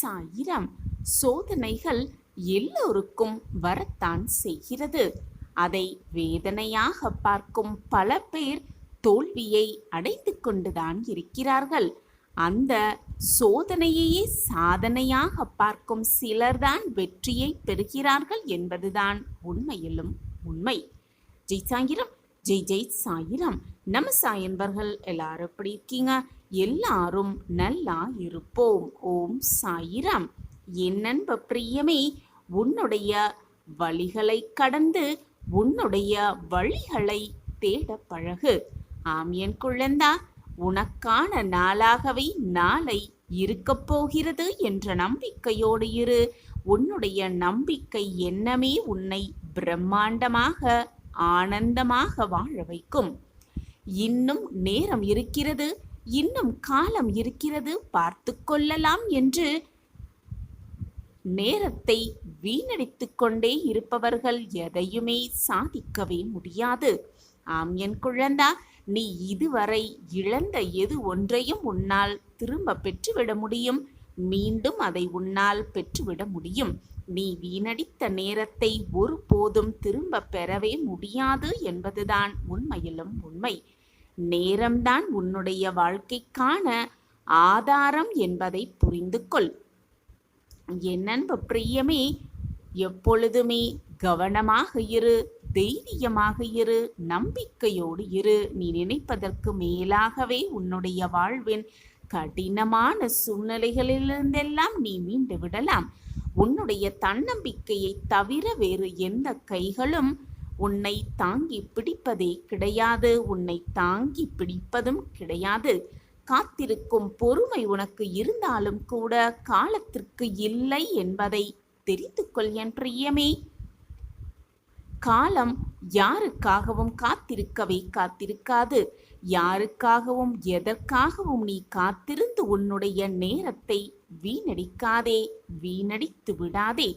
சாயிரம். சோதனைகள் எல்லோருக்கும் வரத்தான் செய்கிறது. அதை வேதனையாக பார்க்கும் பல பேர் தோல்வியை அடைந்து கொண்டுதான் இருக்கிறார்கள். அந்த சோதனையையே சாதனையாக பார்க்கும் சிலர்தான் வெற்றியை பெறுகிறார்கள் என்பதுதான் உண்மையிலும் உண்மை. ஜெய் சாயிரம், ஜெய் ஜெய் சாயிரம். நம்ம சாயன்பர்கள் எல்லாரும் எப்படி இருக்கீங்க? எல்லாரும் நல்லா இருப்போம். ஓம் சாயிரம். என் அன்பு பிரியமே, உன்னுடைய வழிகளை கடந்து உன்னுடைய வழிகளை தேட பழகு. ஆம் என் குழந்தா, உனக்கான நாளாகவே நாளை இருக்கப் போகிறது என்ற நம்பிக்கையோடு இரு. உன்னுடைய நம்பிக்கை எண்ணமே உன்னை பிரம்மாண்டமாக ஆனந்தமாக வாழ வைக்கும். இன்னும் நேரம் இருக்கிறது, இன்னும் காலம் இருக்கிறது, பார்த்து கொள்ளலாம் என்று நேரத்தை வீணடித்துக் கொண்டே இருப்பவர்கள் எதையுமே சாதிக்கவே முடியாது. ஆம் என் குழந்தா, நீ இதுவரை இழந்த எது ஒன்றையும் உன்னால் திரும்ப பெற்றுவிட முடியும். மீண்டும் அதை உன்னால் பெற்றுவிட முடியும். நீ வீணடித்த நேரத்தை ஒருபோதும் திரும்ப பெறவே முடியாது என்பதுதான் உண்மையிலும் உண்மை. நேரம்தான் உன்னுடைய வாழ்க்கைக்கான ஆதாரம் என்பதை புரிந்து கொள். என் அன்பு பிரியமே, எப்பொழுதுமே கவனமாக இரு, தைரியமாக இரு, நம்பிக்கையோடு இரு. நீ நினைப்பதற்கு மேலாகவே உன்னுடைய வாழ்வின் கடினமான சூழ்நிலைகளிலிருந்தெல்லாம் நீ மீண்டு விடலாம். உன்னுடைய தன்னம்பிக்கையை தவிர வேறு எந்த கைகளும் உன்னை தாங்கி பிடிப்பதே கிடையாது. உன்னை தாங்கி பிடிப்பதும் கிடையாது. காத்திருக்கும் பொறுமை உனக்கு இருந்தாலும் கூட காலத்திற்கு இல்லை என்பதை தெரிந்து கொள் என் பிரியமே. காலம் யாருக்காகவும் காத்திருக்கவே காத்திருக்காது. யாருக்காகவும் எதற்காகவும் நீ காத்திருந்து உன்னுடைய நேரத்தை வீணடிக்காதே, வீணடித்து விடாதே.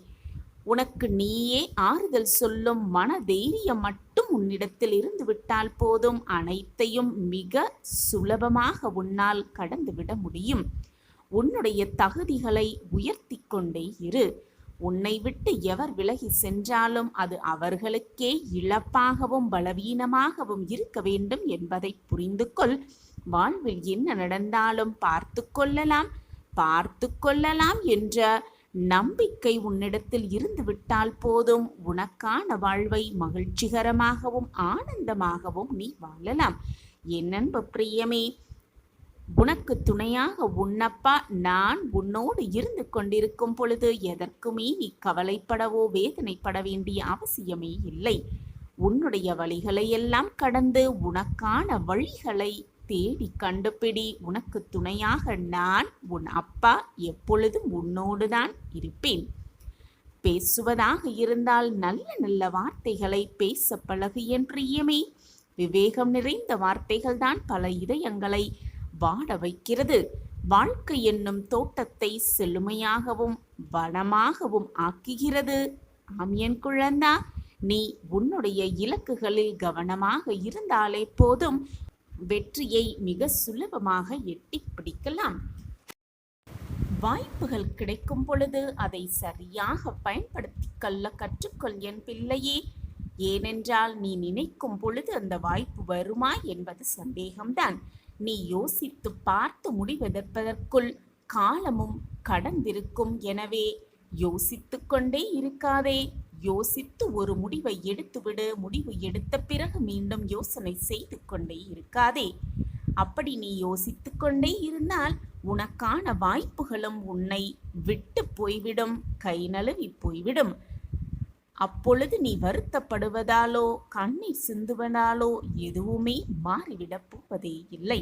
உனக்கு நீயே ஆறுதல் சொல்லும் மன தைரியம் மட்டும் உன்னிடத்தில் இருந்து விட்டால் போதும். அனைத்தையும் மிக சுலபமாக உன்னால் கடந்துவிட முடியும். உன்னுடைய தகுதிகளை உயர்த்தி கொண்டே இரு. உன்னை விட்டு எவர் விலகி சென்றாலும் அது அவர்களுக்கே இழப்பாகவும் பலவீனமாகவும் இருக்க வேண்டும் என்பதை புரிந்து கொள். வாழ்வில் என்ன நடந்தாலும் பார்த்து கொள்ளலாம் என்ற நம்பிக்கை உன்னிடத்தில் இருந்து விட்டால் போதும். உனக்கான வாழ்வை மகிழ்ச்சிகரமாகவும் ஆனந்தமாகவும் நீ வாழலாம். என் அன்பு பிரியமே, உனக்கு துணையாக உன்னப்பா நான் உன்னோடு இருந்து கொண்டிருக்கும் பொழுது எதற்குமே நீ கவலைப்படவோ வேதனைப்பட வேண்டிய அவசியமே இல்லை. உன்னுடைய வழிகளை எல்லாம் கடந்து உனக்கான வழிகளை தேடி கண்டுபிடி. உனக்கு துணையாக நான் உன் அப்பா எப்பொழுதும் உன்னோடுதான் இருப்பேன். பேசுவதாக இருந்தால் நல்ல நல்ல வார்த்தைகளை பேச பழகு என் பிரியமே. விவேகம் நிறைந்த வார்த்தைகள் தான் பல இதயங்களை வாட வைக்கிறது. வாழ்க்கை என்னும் தோட்டத்தை செழுமையாகவும் வனமாகவும் ஆக்குகிறது. ஆம் என் குழந்தா, நீ உன்னுடைய இலக்குகளில் கவனமாக இருந்தாலே போதும். வெற்றியை மிக சுலபமாக எட்டி பிடிக்கலாம். வாய்ப்புகள் கிடைக்கும் பொழுது அதை சரியாக பயன்படுத்தி கொள்ள கற்றுக்கொள் என் பிள்ளையே. ஏனென்றால் நீ நினைக்கும் பொழுது அந்த வாய்ப்பு வருமா என்பது சந்தேகம்தான். நீ யோசித்து பார்த்து முடிவெடுப்பதற்குள் காலமும் கடந்திருக்கும். எனவே யோசித்து கொண்டே இருக்காதே. யோசித்து ஒரு முடிவை எடுத்துவிடு. முடிவு எடுத்த பிறகு மீண்டும் யோசனை செய்து கொண்டே இருக்காதே. அப்படி நீ யோசித்து கொண்டே இருந்தால் உனக்கான வாய்ப்புகளும் உன்னை விட்டு போய்விடும், கை நழுவி போய்விடும். அப்பொழுது நீ வருத்தப்படுவதாலோ கண்ணீர் சிந்துவதாலோ எதுவுமே மாறிவிடப் போவதே இல்லை.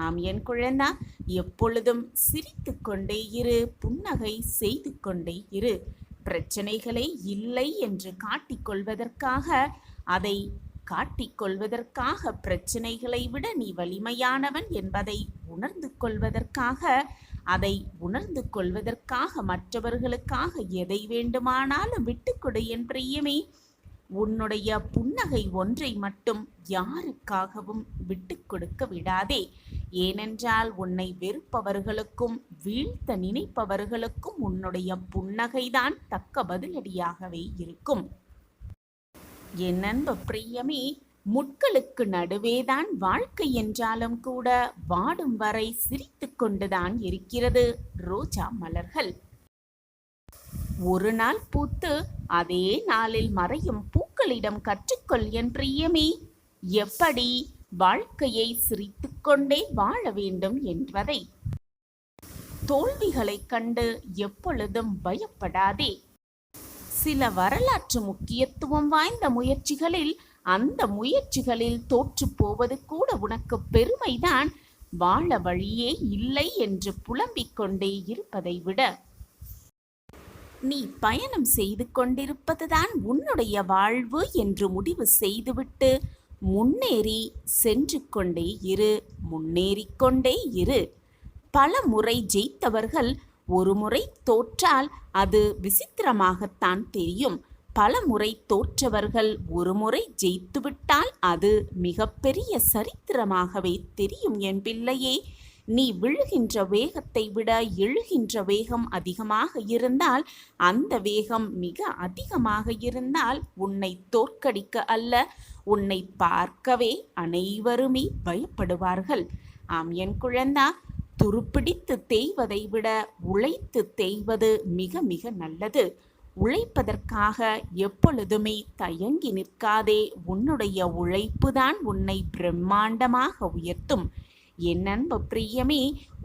ஆம் என் குழந்தா, எப்பொழுதும் சிரித்து கொண்டே இரு, புன்னகை செய்து கொண்டே இரு. பிரச்சனைகளே இல்லை என்று காட்டிக்கொள்வதற்காக பிரச்சனைகளை விட நீ வலிமையானவன் என்பதை உணர்ந்து கொள்வதற்காக மற்றவர்களுக்காக எதை வேண்டுமானாலும் விட்டுக்கொடு என் பிரியமே. உன்னுடைய புன்னகை ஒன்றை மட்டும் யாருக்காகவும் விட்டு கொடுக்க விடாதே. ஏனென்றால் உன்னை வெறுப்பவர்களுக்கும் வீழ்த்த நினைப்பவர்களுக்கும் உன்னுடைய புன்னகைதான் தக்க பதிலடியாகவே இருக்கும். என் அன்பு பிரியமே, முட்களுக்கு நடுவேதான் வாழ்க்கை என்றாலும் கூட வாடும் வரை சிரித்து கொண்டுதான் இருக்கிறது ரோஜா மலர்கள். ஒரு நாள் பூத்து அதே நாளில் மறையும் பூக்களிடம் கற்றுக்கொள் என் பிரியமே, எப்படி வாழ்க்கையை சிரித்துக்கொண்டே வாழ வேண்டும் என்பதை. தோல்விகளைக் கண்டு எப்பொழுதும் பயப்படாதே. சில வரலாற்று முக்கியத்துவம் வாய்ந்த முயற்சிகளில் அந்த முயற்சிகளில் தோற்று போவது கூட உனக்கு பெருமைதான். வாழ வழியே இல்லை என்று புலம்பிக் கொண்டே இருப்பதை விட நீ பயணம் செய்து கொண்டிருப்பதுதான் உன்னுடைய வாழ்வு என்று முடிவு செய்துவிட்டு முன்னேறி சென்று கொண்டே இரு, முன்னேறிக்கொண்டே இரு. பல முறை ஜெயித்தவர்கள் ஒரு முறை தோற்றால் அது விசித்திரமாகத்தான் தெரியும். பல முறை தோற்றவர்கள் ஒரு முறை ஜெயித்துவிட்டால் அது மிகப்பெரிய சரித்திரமாகவே தெரியும் என் பிள்ளையே. நீ விழுகின்ற வேகத்தை விட எழுகின்ற வேகம் அதிகமாக இருந்தால், அந்த வேகம் மிக அதிகமாக இருந்தால் உன்னை தோற்கடிக்க அல்ல, உன்னை பார்க்கவே அனைவருமே பயப்படுவார்கள். ஆம் என் குழந்தா, துருப்பிடித்து தேய்வதை விட உழைத்து தேய்வது மிக மிக நல்லது. உழைப்பதற்காக எப்பொழுதுமே தயங்கி நிற்காதே. உன்னுடைய உழைப்புதான் உன்னை பிரம்மாண்டமாக உயர்த்தும். என் அன்பு பிரியமே,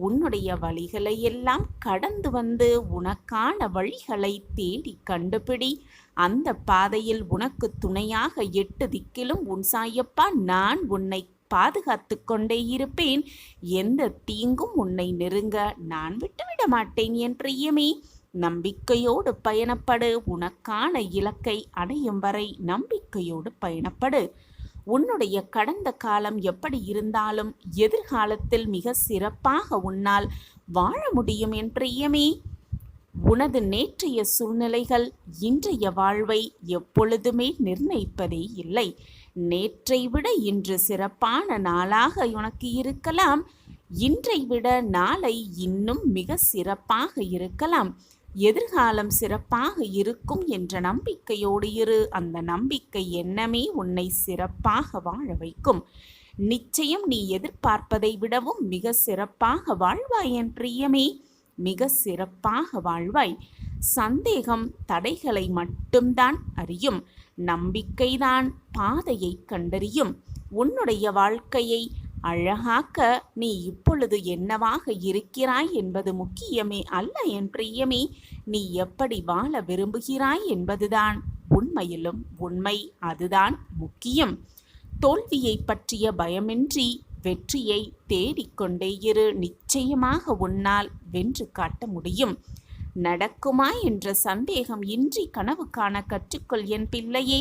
உன்னுடைய வழிகளை எல்லாம் கடந்து வந்து உனக்கான வழிகளை தேடி கண்டுபிடி. அந்த பாதையில் உனக்கு துணையாக 8 திக்கிலும் உன் சாயப்பா நான் உன்னை பாதுகாத்து கொண்டே இருப்பேன். எந்த தீங்கும் உன்னை நெருங்க நான் விட்டுவிட மாட்டேன் என் பிரியமே. நம்பிக்கையோடு பயணப்படு. உனக்கான இலக்கை அடையும் வரை நம்பிக்கையோடு பயணப்படு. உன்னுடைய கடந்த காலம் எப்படி இருந்தாலும் எதிர்காலத்தில் மிக சிறப்பாக உன்னால் வாழ முடியும் என் பிரியமே. உனது நேற்றைய சூழ்நிலைகள் இன்றைய வாழ்வை எப்பொழுதுமே நிர்ணயிப்பதே இல்லை. நேற்றை விட இன்று சிறப்பான நாளாக உனக்கு இருக்கலாம். இன்றை விட நாளை இன்னும் மிக சிறப்பாக இருக்கலாம். எதிர்காலம் சிறப்பாக இருக்கும் என்ற நம்பிக்கையோடு இரு. அந்த நம்பிக்கை எண்ணமே உன்னை சிறப்பாக வாழ வைக்கும். நிச்சயம் நீ எதிர்பார்ப்பதை விடவும் மிக சிறப்பாக வாழ்வாய் என் பிரியமே, மிக சிறப்பாக வாழ்வாய். சந்தேகம் தடைகளை மட்டும்தான் அறியும், நம்பிக்கைதான் பாதையை கண்டறியும். உன்னுடைய வாழ்க்கையை அழகாக்க நீ இப்பொழுது என்னவாக இருக்கிறாய் என்பது முக்கியமே அல்ல என் பிரியமே. நீ எப்படி வாழ விரும்புகிறாய் என்பதுதான் உண்மையிலும் உண்மை. அதுதான் முக்கியம். தோல்வியை பற்றிய பயமின்றி வெற்றியை தேடிக்கொண்டே இரு. நிச்சயமாக உன்னால் வென்று காட்ட முடியும். நடக்குமா என்ற சந்தேகம் இன்றி கனவு காண கற்றுக்கொள் என் பிள்ளையே.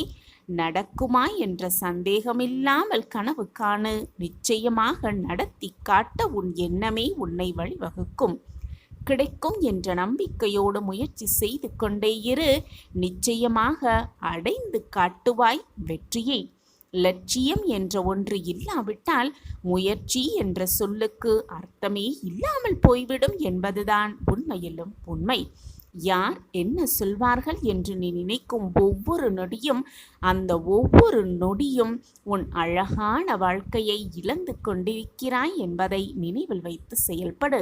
நடக்குமா என்ற சந்தேகமில்லாமல் கனவு காணு. நிச்சயமாக நடத்தி காட்ட உன் எண்ணமே உன்னை வழிவகுக்கும். கிடைக்கும் என்ற நம்பிக்கையோடு முயற்சி செய்து கொண்டே இரு. நிச்சயமாக அடைந்து காட்டுவாய் வெற்றியை. லட்சியம் என்ற ஒன்று இல்லாவிட்டால் முயற்சி என்ற சொல்லுக்கு அர்த்தமே இல்லாமல் போய்விடும் என்பதுதான் உண்மையிலும் உண்மை. யார் என்ன சொல்வார்கள் என்று நீ நினைக்கும் ஒவ்வொரு நொடியும், அந்த ஒவ்வொரு நொடியும் உன் அழகான வாழ்க்கையை இழந்து கொண்டிருக்கிறாய் என்பதை நினைவில் வைத்து செயல்படு.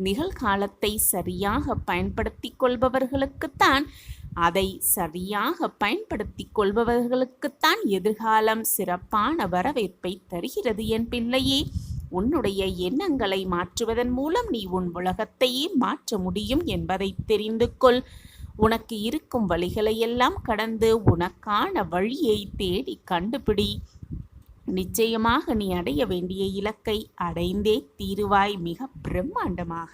நிகழ்காலத்தை சரியாக பயன்படுத்தி கொள்பவர்களுக்குத்தான் அதை சரியாக பயன்படுத்தி கொள்பவர்களுக்குத்தான் எதிர்காலம் சிறப்பான வரவேற்பை தருகிறது என் பிள்ளையே. உன்னுடைய எண்ணங்களை மாற்றுவதன் மூலம் நீ உன் உலகத்தையே மாற்ற முடியும் என்பதை தெரிந்து கொள். உனக்கு இருக்கும் வழிகளையெல்லாம் கடந்து உனக்கான வழியை தேடி கண்டுபிடி. நிச்சயமாக நீ அடைய வேண்டிய இலக்கை அடைந்தே தீருவாய், மிக பிரம்மாண்டமாக.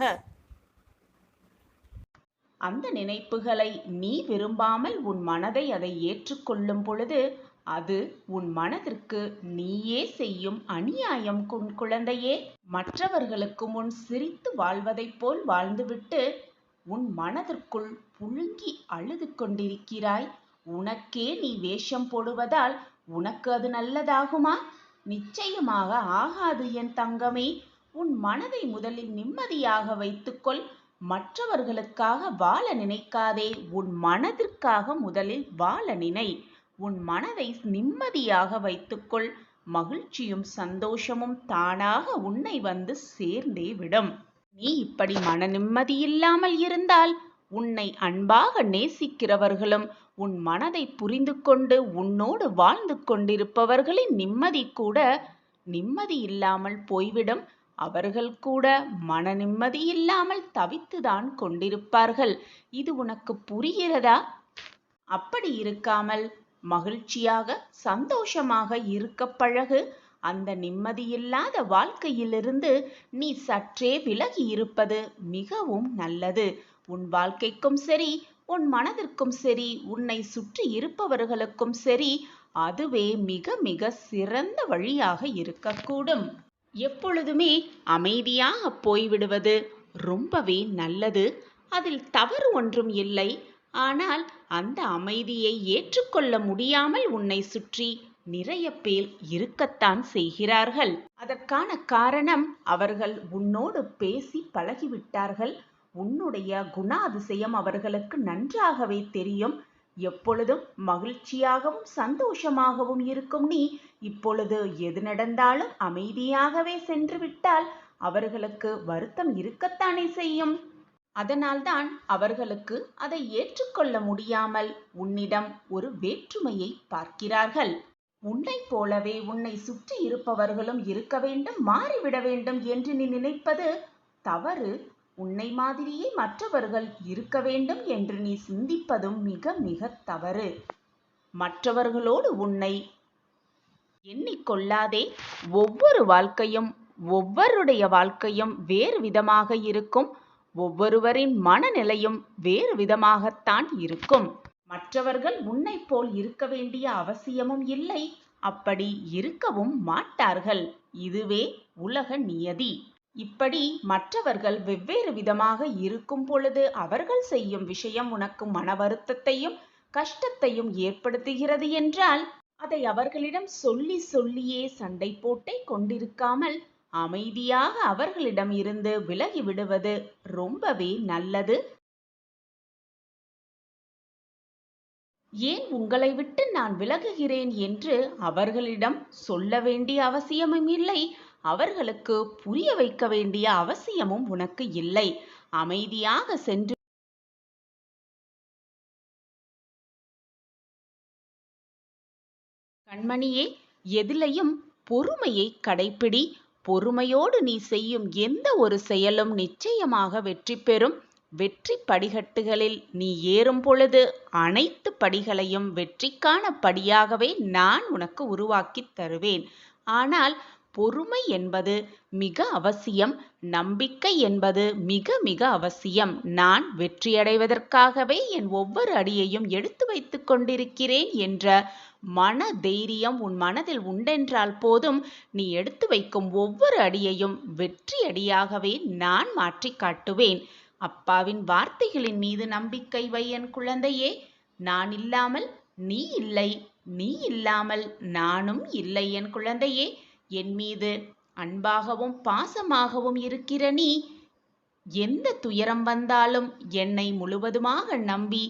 அந்த நினைப்புகளை நீ விரும்பாமல் உன் மனதை அதை ஏற்றுக்கொள்ளும் பொழுது அது உன் மனதிற்கு நீயே செய்யும் அநியாயம். குழந்தையே, மற்றவர்களுக்கு முன் சிரித்து வாழ்வதைப் போல் வாழ்ந்துவிட்டு உன் மனதிற்குள் புழுங்கி அழுது கொண்டிருக்கிறாய். உனக்கே நீ வேஷம் போடுவதால் உனக்கு அது நல்லதாகுமா? நிச்சயமாக ஆகாது என் தங்கமே. உன் மனதை முதலில் நிம்மதியாக வைத்துக்கொள். மற்றவர்களுக்காக வாழ நினைக்காதே, உன் மனதிற்காக முதலில் வாழ நினை. உன் மனதை நிம்மதியாக வைத்துக்கொள். மகிழ்ச்சியும் சந்தோஷமும் தானாக உன்னை வந்து சேர்ந்தே விடும். நீ இப்படி மன நிம்மதியில்லாமல் இருந்தால் உன்னை அன்பாக நேசிக்கிறவர்களும் உன் மனதை புரிந்து கொண்டு உன்னோடு வாழ்ந்து கொண்டிருப்பவர்களின் நிம்மதி கூட நிம்மதி இல்லாமல் போய்விடும். அவர்கள் கூட மன நிம்மதி இல்லாமல் தவித்துதான் கொண்டிருப்பார்கள். இது உனக்கு புரிகிறதா? அப்படி இருக்காமல் மகிழ்ச்சியாக சந்தோஷமாக இருக்க பழகு. அந்த நிம்மதியில்லாத வாழ்க்கையிலிருந்து நீ சற்றே விலகி இருப்பது மிகவும் நல்லது. உன் வாழ்க்கைக்கும் சரி, உன் மனதிற்கும் சரி, உன்னை சுற்றி இருப்பவர்களுக்கும் சரி, அதுவே மிக மிக சிறந்த வழியாக இருக்கக்கூடும். எப்பொழுதுமே அமைதியாக போய்விடுவது ரொம்பவே நல்லது. அதில் தவறு ஒன்றும் இல்லை. ஆனால் அந்த அமைதியை ஏற்றுக்கொள்ள முடியாமல் உன்னை சுற்றி நிறைய பேர் இருக்கத்தான் செய்கிறார்கள். அதற்கான காரணம் அவர்கள் உன்னோடு பேசி பழகிவிட்டார்கள். உன்னுடைய குணாதிசயம் அவர்களுக்கு நன்றாகவே தெரியும். எப்பொழுதும் மகிழ்ச்சியாகவும் சந்தோஷமாகவும் இருக்கும் நீ இப்பொழுது எது நடந்தாலும் அமைதியாகவே சென்று விட்டால் அவர்களுக்கு வருத்தம் இருக்கத்தானே செய்யும். அதனால்தான் அவர்களுக்கு அதை ஏற்றுக்கொள்ள முடியாமல் உன்னிடம் ஒரு வேற்றுமையை பார்க்கிறார்கள். உன்னை போலவே உன்னை சுற்றி இருப்பவர்களும் இருக்க வேண்டும், மாறிவிட வேண்டும் என்று நீ நினைப்பது தவறு. உன்னை மாதிரியே மற்றவர்கள் இருக்க வேண்டும் என்று நீ சிந்திப்பதும் மிக மிக தவறு. மற்றவர்களோடு உன்னை எண்ணிக்கொள்ளாதே. ஒவ்வொரு வாழ்க்கையும் ஒவ்வொருடைய வாழ்க்கையும் வேறு விதமாக இருக்கும். ஒவ்வொருவரின் மனநிலையும் வேறு விதமாகத்தான் இருக்கும். மற்றவர்கள் உன்னை போல் இருக்க வேண்டிய அவசியமும் இல்லை. அப்படி இருக்கவும் மாட்டார்கள். இதுவே உலக நியதி. இப்படி மற்றவர்கள் வெவ்வேறு விதமாக இருக்கும் பொழுது அவர்கள் செய்யும் விஷயம் உனக்கு மன வருத்தத்தையும் கஷ்டத்தையும் ஏற்படுத்துகிறது என்றால் அதை அவர்களிடம் சொல்லி சொல்லியே சண்டை போட்டே கொண்டிருக்காமல் அமைதியாக அவர்களிடம் இருந்து விலகி விடுவது ரொம்பவே நல்லது. ஏன் உங்களை விட்டு நான் விலகுகிறேன் என்று அவர்களிடம் சொல்ல வேண்டிய அவசியமும் இல்லை. அவர்களுக்கு புரிய வைக்க வேண்டிய அவசியமும் உனக்கு இல்லை. அமைதியாக சென்று கண்மணியே, எதிலையும் பொறுமையை கடைப்பிடி. பொறுமையோடு நீ செய்யும் எந்த ஒரு செயலும் நிச்சயமாக வெற்றி பெறும். வெற்றி படிக்கட்டுகளில் நீ ஏறும் பொழுது அனைத்து படிகளையும் வெற்றிக்கான படியாகவே நான் உனக்கு உருவாக்கி தருவேன். ஆனால் பொறுமை என்பது மிக அவசியம். நம்பிக்கை என்பது மிக மிக அவசியம். நான் வெற்றியடைவதற்காகவே என் ஒவ்வொரு அடியையும் எடுத்து வைத்து கொண்டிருக்கிறேன் என்ற மன தைரியம் உன் மனதில் உண்டென்றால் போதும். நீ எடுத்து வைக்கும் ஒவ்வொரு அடியையும் வெற்றி அடியாகவே நான் மாற்றி காட்டுவேன். அப்பாவின் வார்த்தைகளின் மீது நம்பிக்கை வை என் குழந்தையே. நான் இல்லாமல் நீ இல்லை, நீ இல்லாமல் நானும் இல்லை என் குழந்தையே. என் மீது அன்பாகவும் பாசமாகவும் இருக்கிற நீ எந்த துயரம் வந்தாலும் என்னை முழுவதுமாக நம்பி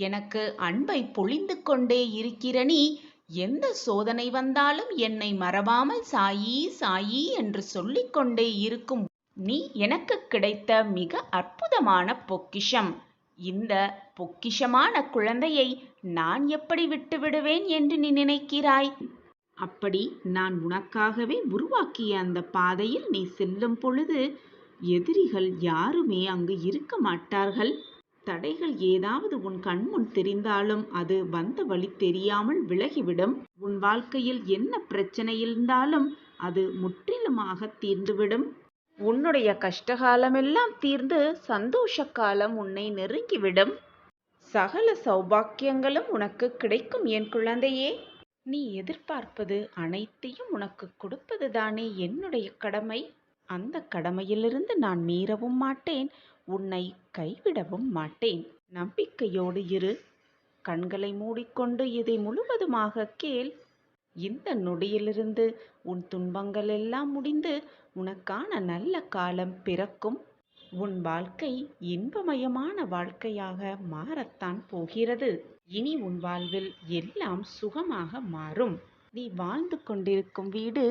எனக்கு அன்பை பொழிந்து கொண்டே இருக்கிற நீ எந்த சோதனை வந்தாலும் என்னை மறவாமல் சாயி சாயி என்று சொல்லிக்கொண்டே இருக்கும் நீ எனக்கு கிடைத்த மிக அற்புதமான பொக்கிஷம். இந்த பொக்கிஷமான குழந்தையை நான் எப்படி விட்டு விடுவேன் என்று நீ நினைக்கிறாய்? அப்படி நான் உனக்காகவே உருவாக்கிய அந்த பாதையில் நீ செல்லும் பொழுது எதிரிகள் யாருமே அங்கு இருக்க மாட்டார்கள். தடைகள் ஏதாவது உன் கண்முன் தெரிந்தாலும் அது வந்த வழி தெரியாமல் விலகிவிடும். உன் வாழ்க்கையில் என்ன பிரச்சனை இருந்தாலும் அது முற்றிலுமாக தீர்ந்துவிடும். உன்னுடைய கஷ்டகாலமெல்லாம் தீர்ந்து சந்தோஷ காலம் உன்னை நெருங்கிவிடும். சகல சௌபாக்கியங்களும் உனக்கு கிடைக்கும் என் குழந்தையே. நீ எதிர்பார்ப்பது அனைத்தையும் உனக்கு கொடுப்பதுதானே என்னுடைய கடமை. அந்த கடமையிலிருந்து நான் மீறவும் மாட்டேன், உன்னை கைவிடவும் மாட்டேன். நம்பிக்கையோடு இரு. கண்களை மூடிக்கொண்டு இதை முழுவதுமாக கேள். இந்த நொடியிலிருந்து உன் துன்பங்கள் எல்லாம் முடிந்து உனக்கான நல்ல காலம் பிறக்கும். உன் வாழ்க்கை இன்பமயமான வாழ்க்கையாக மாறத்தான் போகிறது. இனி உன் வாழ்வில் எல்லாம் சுகமாக மாறும். நீ வாழ்ந்து கொண்டிருக்கும் வீடு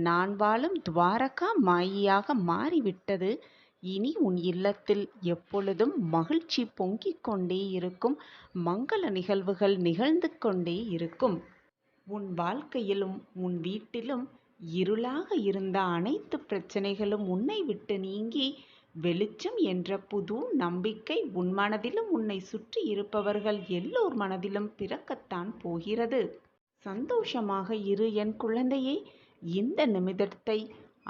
நான் வாழும் துவாரகா மாயியாக மாறிவிட்டது. இனி உன் இல்லத்தில் எப்பொழுதும் மகிழ்ச்சி பொங்கிக் கொண்டே இருக்கும். மங்கள நிகழ்வுகள் நிகழ்ந்து கொண்டே இருக்கும். உன் வாழ்க்கையிலும் உன் வீட்டிலும் இருளாக இருந்த அனைத்து பிரச்சனைகளும் உன்னை விட்டு நீங்கி வெளிச்சம் என்ற புது நம்பிக்கை உன் மனதிலும் உன்னை சுற்றி இருப்பவர்கள் எல்லோர் மனதிலும் பிறக்கத்தான் போகிறது. சந்தோஷமாக இரு என் குழந்தையே. இந்த நிமிடத்தை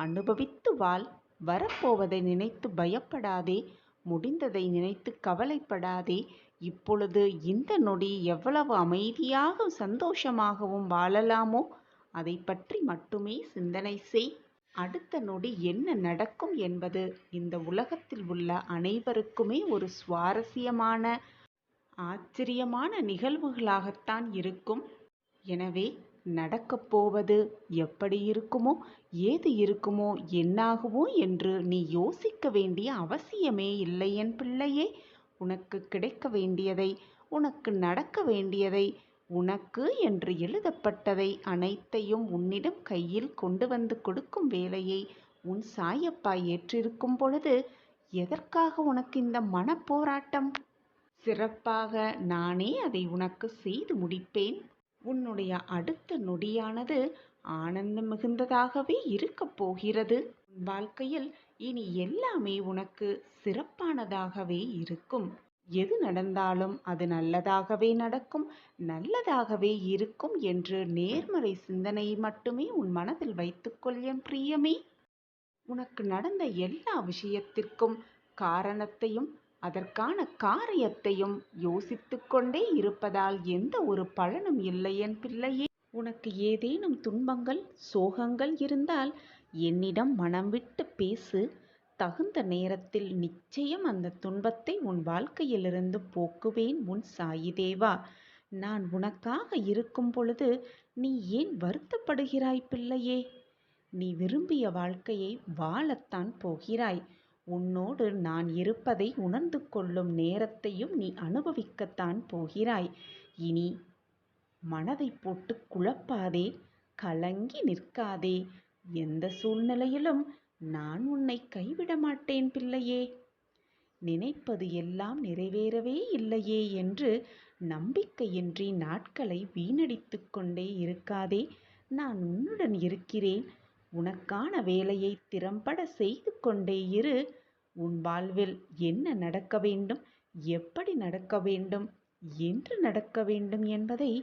அனுபவித்து வாழ். வரப்போவதை நினைத்து பயப்படாதே. முடிந்ததை நினைத்து கவலைப்படாதே. இப்பொழுது இந்த நொடி எவ்வளவு அமைதியாக சந்தோஷமாகவும் வாழலாமோ அதை பற்றி மட்டுமே சிந்தனை செய். அடுத்த நொடி என்ன நடக்கும் என்பது இந்த உலகத்தில் உள்ள அனைவருக்குமே ஒரு சுவாரஸ்யமான ஆச்சரியமான நிகழ்வுகளாகத்தான் இருக்கும். எனவே நடக்கப் போவது எப்படி இருக்குமோ, ஏது இருக்குமோ, என்னாகுமோ என்று நீ யோசிக்க வேண்டிய அவசியமே இல்லை என் பிள்ளையே. உனக்கு கிடைக்க வேண்டியதை, உனக்கு நடக்க வேண்டியதை, உனக்கு என்று எழுதப்பட்டதை அனைத்தையும் உன்னிடம் கையில் கொண்டு வந்து கொடுக்கும் வேலையை உன் சாயப்பா ஏற்றிருக்கும் பொழுது எதற்காக உனக்கு இந்த மனப்போராட்டம்? சிறப்பாக நானே அதை உனக்கு செய்து முடிப்பேன். உன்னுடைய அடுத்த நொடியானது ஆனந்தம் மிகுந்ததாகவே இருக்கப் போகிறது. உன் வாழ்க்கையில் இனி எல்லாமே உனக்கு சிறப்பானதாகவே இருக்கும். எது நடந்தாலும் அது நல்லதாகவே நடக்கும், நல்லதாகவே இருக்கும் என்று நேர்மறை சிந்தனையை மட்டுமே உன் மனதில் வைத்துக்கொள் என் பிரியமே. உனக்கு நடந்த எல்லா விஷயத்திற்கும் காரணத்தையும் அதற்கான காரியத்தையும் யோசித்து கொண்டே இருப்பதால் எந்த ஒரு பலனும் இல்லை என் பிள்ளையே. உனக்கு ஏதேனும் துன்பங்கள், சோகங்கள் இருந்தால் என்னிடம் மனம் விட்டு பேசு. தகுந்த நேரத்தில் நிச்சயம் அந்த துன்பத்தை உன் வாழ்க்கையிலிருந்து போக்குவேன் உன் சாயி தேவா. நான் உனக்காக இருக்கும் பொழுது நீ ஏன் வருத்தப்படுகிறாய் பிள்ளையே? நீ விரும்பிய வாழ்க்கையை வாழத்தான் போகிறாய். உன்னோடு நான் இருப்பதை உணர்ந்து கொள்ளும் நேரத்தையும் நீ அனுபவிக்கத்தான் போகிறாய். இனி மனதை போட்டு குழப்பாதே, கலங்கி நிற்காதே. எந்த சூழ்நிலையிலும் நான் உன்னை கைவிட மாட்டேன் பிள்ளையே. நினைப்பது எல்லாம் நிறைவேறவே இல்லையே என்று நம்பிக்கையின்றி நாட்களை வீணடித்து கொண்டே இருக்காதே. நான் உன்னுடன் இருக்கிறேன். உனக்கான வேலையை திறம்பட செய்து கொண்டே இரு. உன் வாழ்வில் என்ன நடக்க வேண்டும், எப்படி நடக்க வேண்டும், என்று நடக்க வேண்டும் என்பதை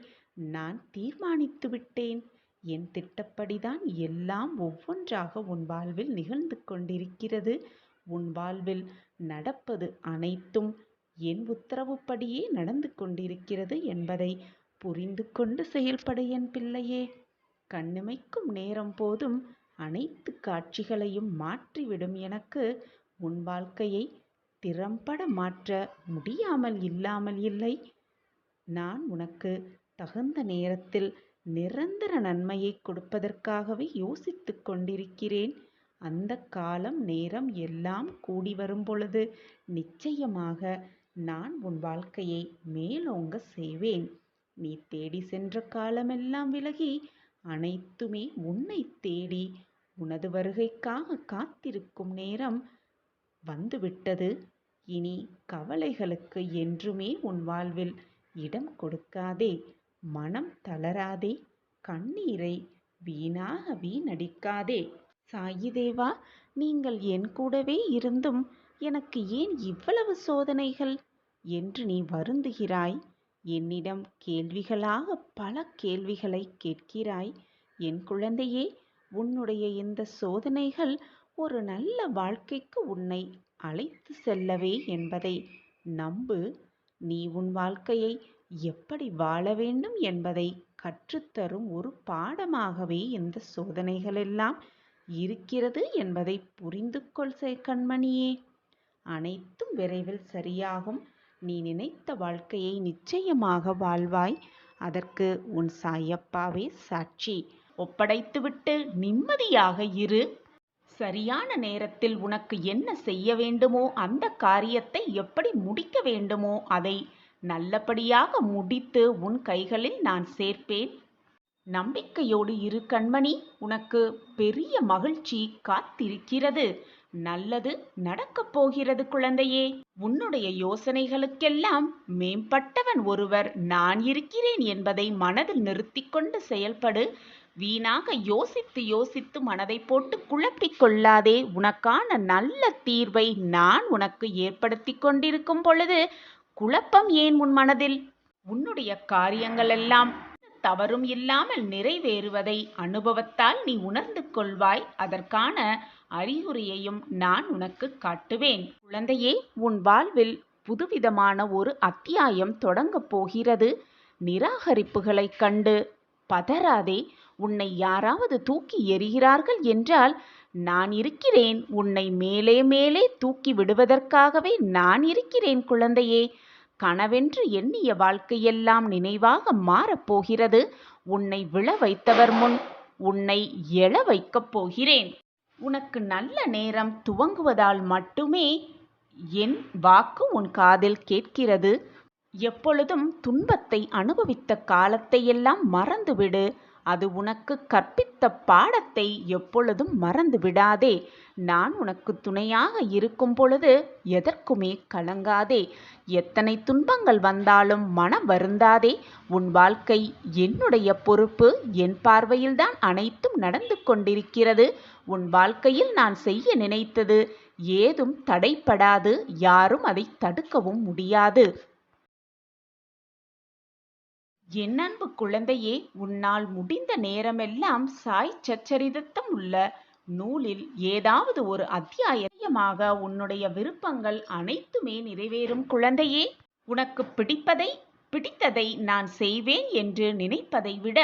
நான் தீர்மானித்து விட்டேன். என் திட்டப்படிதான் எல்லாம் ஒவ்வொன்றாக உன் வாழ்வில் நிகழ்ந்து கொண்டிருக்கிறது. உன் வாழ்வில் நடப்பது அனைத்தும் என் உத்தரவுப்படியே நடந்து கொண்டிருக்கிறது என்பதை புரிந்து கொண்டு செயல்பட என் பிள்ளையே. கண்ணிமைக்கும் நேரம் போதும் அனைத்து காட்சிகளையும் மாற்றிவிடும் எனக்கு உன் வாழ்க்கையை திறம்பட மாற்ற முடியாமல் இல்லாமல் இல்லை. நான் உனக்கு தகுந்த நேரத்தில் நிரந்தர நன்மையை கொடுப்பதற்காகவே யோசித்து கொண்டிருக்கிறேன். அந்த காலம் நேரம் எல்லாம் கூடி வரும் பொழுது நிச்சயமாக நான் உன் வாழ்க்கையை மேலோங்க செய்வேன். நீ தேடி சென்ற காலமெல்லாம் விலகி அனைத்துமே உன்னை தேடி உனது வருகைக்காக காத்திருக்கும் நேரம் வந்துவிட்டது. இனி கவலைகளுக்கு என்றுமே உன் வாழ்வில் இடம் கொடுக்காதே. மனம் தளராதே. கண்ணீரை வீணடிக்காதே. சாயி தேவா, நீங்கள் என் கூடவே இருந்தும் எனக்கு ஏன் இவ்வளவு சோதனைகள் என்று நீ வருந்துகிறாய். என்னிடம் கேள்விகளாக பல கேள்விகளை கேட்கிறாய். என் குழந்தையே, உன்னுடைய இந்த சோதனைகள் ஒரு நல்ல வாழ்க்கைக்கு உன்னை அழைத்து செல்லவே என்பதை நம்பு. நீ உன் வாழ்க்கையை எப்படி வாழ வேண்டும் என்பதை கற்றுத்தரும் ஒரு பாடமாகவே இந்த சோதனைகள் எல்லாம் இருக்கிறது என்பதை புரிந்து கொள் கண்மணியே. அனைத்தும் விரைவில் சரியாகும். நீ நினைத்த வாழ்க்கையை நிச்சயமாக வாழ்வாய். அதற்கு உன் சாயப்பாவே சாட்சி. ஒப்படைத்துவிட்டு நிம்மதியாக இரு. சரியான நேரத்தில் உனக்கு என்ன செய்ய வேண்டுமோ, அந்த காரியத்தை எப்படி முடிக்க வேண்டுமோ அதை நல்லபடியாக முடித்து உன் கைகளில் நான் சேர்ப்பேன். நம்பிக்கையோடு இரு கண்மணி. உனக்கு பெரிய மகிழ்ச்சி காத்திருக்கிறது. நல்லது நடக்கப் போகிறது குழந்தையே. உன்னுடைய யோசனைகளுக்கெல்லாம் மேம்பட்டவன் ஒருவர் நான் இருக்கிறேன் என்பதை மனதில் நிறுத்திக்கொண்டு செயல்படு. வீணாக யோசித்து யோசித்து மனதை போட்டு குழப்பிக் கொள்ளாதே. உனக்கான நல்ல தீர்வை நான் உனக்கு ஏற்படுத்தி கொண்டிருக்கும் பொழுது குழப்பம் ஏன் உன் மனதில்? உன்னுடைய காரியங்கள் எல்லாம் தவறும் இல்லாமல் நிறைவேறுவதை அனுபவத்தால் நீ உணர்ந்து கொள்வாய். அதற்கான அறிகுறியையும் நான் உனக்கு காட்டுவேன். குழந்தையே, உன் வாழ்வில் புதுவிதமான ஒரு அத்தியாயம் தொடங்கப் போகிறது. நிராகரிப்புகளைக் கண்டு பதறாதே. உன்னை யாராவது தூக்கி எறிகிறார்கள் என்றால் நான் இருக்கிறேன். உன்னை மேலே மேலே தூக்கி விடுவதற்காகவே நான் இருக்கிறேன் குழந்தையே. கனவென்று எண்ணிய வாழ்க்கையெல்லாம் நினைவாக மாறப்போகிறது. உன்னை விழ வைத்தவர் முன் உன்னை எழ வைக்கப் போகிறேன். உனக்கு நல்ல நேரம் துவங்குவதால் மட்டுமே என் வாக்கு உன் காதில் கேட்கிறது. எப்பொழுதும் துன்பத்தை அனுபவித்த காலத்தையெல்லாம் மறந்துவிடு. அது உனக்கு கற்பித்த பாடத்தை எப்பொழுதும் மறந்து விடாதே. நான் உனக்கு துணையாக இருக்கும் பொழுது எதற்குமே கலங்காதே. எத்தனை துன்பங்கள் வந்தாலும் மனம் வருந்தாதே. உன் வாழ்க்கை என்னுடைய பொறுப்பு. என் பார்வையில்தான் அனைத்தும் நடந்து கொண்டிருக்கிறது. உன் வாழ்க்கையில் நான் செய்ய நினைத்தது ஏதும் தடைப்படாது. யாரும் அதை தடுக்கவும் முடியாது. என் அன்பு குழந்தையே, உன்னால் முடிந்த நேரமெல்லாம் சாய் சச்சரிதத்தம் உள்ள நூலில் ஏதாவது ஒரு அத்தியாயமாக உன்னுடைய விருப்பங்கள் அனைத்துமே நிறைவேறும் குழந்தையே. உனக்கு பிடித்ததை நான் செய்வேன் என்று நினைப்பதை விட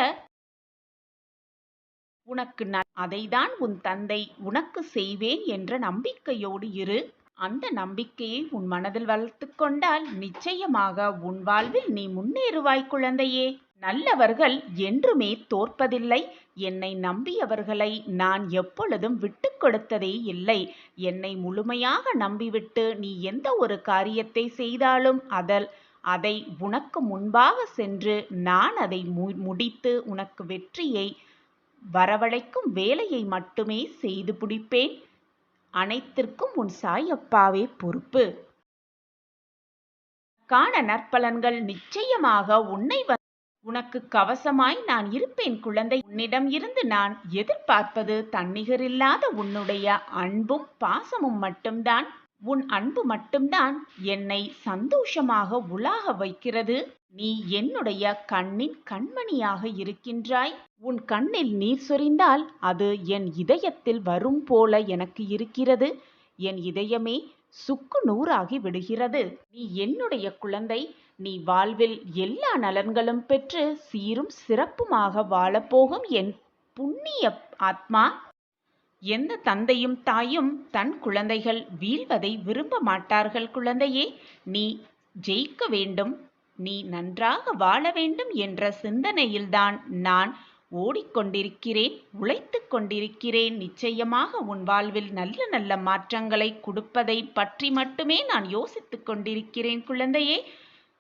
உனக்கு அதைதான் உன் தந்தை உனக்கு செய்வேன் என்ற நம்பிக்கையோடு இரு. அந்த நம்பிக்கையை உன் மனதில் வளர்த்து கொண்டால் நிச்சயமாக உன் வாழ்வில் நீ முன்னேறுவாய் குழந்தையே. நல்லவர்கள் என்றுமே தோற்பதில்லை. என்னை நம்பியவர்களை நான் எப்பொழுதும் விட்டு கொடுத்ததே இல்லை. என்னை முழுமையாக நம்பிவிட்டு நீ எந்த ஒரு காரியத்தை செய்தாலும் அதை உனக்கு முன்பாக சென்று நான் அதை முடித்து உனக்கு வெற்றியை வரவழைக்கும் வேலையை மட்டுமே செய்து முடிப்பேன். அனைத்திற்கும் உன் சாயப்பாவே பொறுப்பு. காண நற்பலன்கள் நிச்சயமாக உனக்கு கவசமாய் நான் இருப்பேன் குழந்தை. உன்னிடம் இருந்து நான் எதிர்பார்ப்பது தன்னிகரில்லாத உன்னுடைய அன்பும் பாசமும் மட்டும்தான். உன் அன்பு மட்டும்தான் என்னை சந்தோஷமாக உலாக வைக்கிறது. நீ என்னுடைய கண்ணின் கண்மணியாக இருக்கின்றாய். உன் கண்ணில் நீர் சொரிந்தால் அது என் இதயத்தில் வரும் போல எனக்கு இருக்கிறது. என் இதயமே சுக்கு நூறாகி விடுகிறது. நீ என்னுடைய குழந்தை. நீ வாழ்வில் எல்லா நலன்களும் பெற்று சீரும் சிறப்புமாக வாழப்போகும் என் புண்ணிய ஆத்மா. எந்த தந்தையும் தாயும் தன் குழந்தைகள் வீழ்வதை விரும்ப மாட்டார்கள் குழந்தையே. நீ ஜெயிக்க வேண்டும், நீ நன்றாக வாழ வேண்டும் என்ற சிந்தனையில்தான் நான் ஓடிக்கொண்டிருக்கிறேன், உழைத்து கொண்டிருக்கிறேன். நிச்சயமாக உன் வாழ்வில் நல்ல நல்ல மாற்றங்களை கொடுப்பதை பற்றி மட்டுமே நான் யோசித்து கொண்டிருக்கிறேன் குழந்தையே.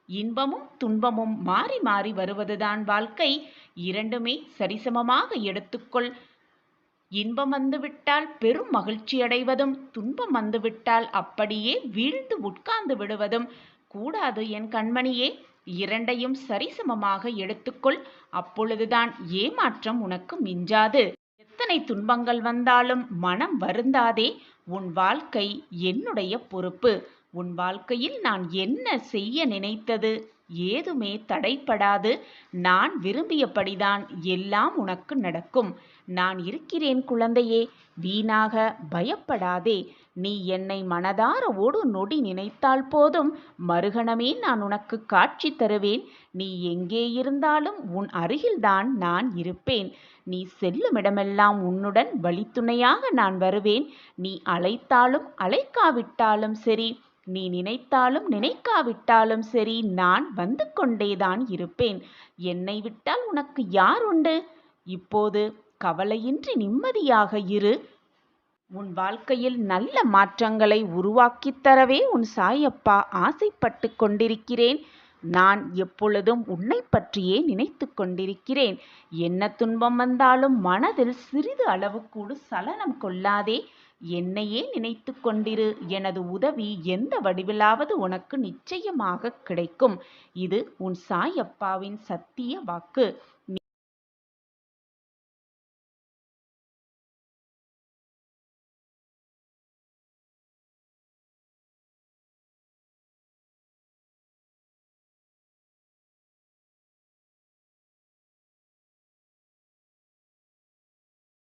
இன்பமும் துன்பமும் மாறி மாறி வருவதுதான் வாழ்க்கை. இரண்டுமே சரிசமமாக எடுத்துக்கொள். இன்பம் வந்துவிட்டால் பெரும் மகிழ்ச்சி அடைவதும், துன்பம் வந்துவிட்டால் அப்படியே வீழ்ந்து உட்கார்ந்து விடுவதும் கூடாது என் கண்மணியே. இரண்டையும் சரிசமமாக எடுத்துக்கொள். அப்பொழுதுதான் ஏமாற்றம் உனக்கு மிஞ்சாது. எத்தனை துன்பங்கள் வந்தாலும் மனம் வருந்தாதே. உன் வாழ்க்கை என்னுடைய பொறுப்பு. உன் வாழ்க்கையில் நான் என்ன செய்ய நினைத்தது ஏதுமே தடைப்படாது. நான் விரும்பியபடிதான் எல்லாம் உனக்கு நடக்கும். நான் இருக்கிறேன் குழந்தையே. வீணாக பயப்படாதே. நீ என்னை மனதார ஒரு நொடி நினைத்தால் போதும், மறுகணமே நான் உனக்கு காட்சி தருவேன். நீ எங்கே இருந்தாலும் உன் அருகில்தான் நான் இருப்பேன். நீ செல்லுமிடமெல்லாம் உன்னுடன் வழித்துணையாக நான் வருவேன். நீ அழைத்தாலும் அழைக்காவிட்டாலும் சரி, நீ நினைத்தாலும் நினைக்காவிட்டாலும் சரி, நான் வந்து கொண்டேதான் இருப்பேன். என்னை விட்டால் உனக்கு யார் உண்டு? இப்போது கவலையின்றி நிம்மதியாக இரு. உன் வாழ்க்கையில் நல்ல மாற்றங்களை உருவாக்கித் தரவே உன் சாயப்பா ஆசைப்பட்டு கொண்டிருக்கிறேன். நான் எப்பொழுதும் உன்னை பற்றியே நினைத்து கொண்டிருக்கிறேன். என்ன துன்பம் வந்தாலும் மனதில் சிறிது அளவு கூட சலனம் கொள்ளாதே. என்னையே நினைத்து கொண்டிரு. எனது உதவி எந்த வடிவிலாவது உனக்கு நிச்சயமாக கிடைக்கும். இது உன் சாயப்பாவின் சத்திய வாக்கு.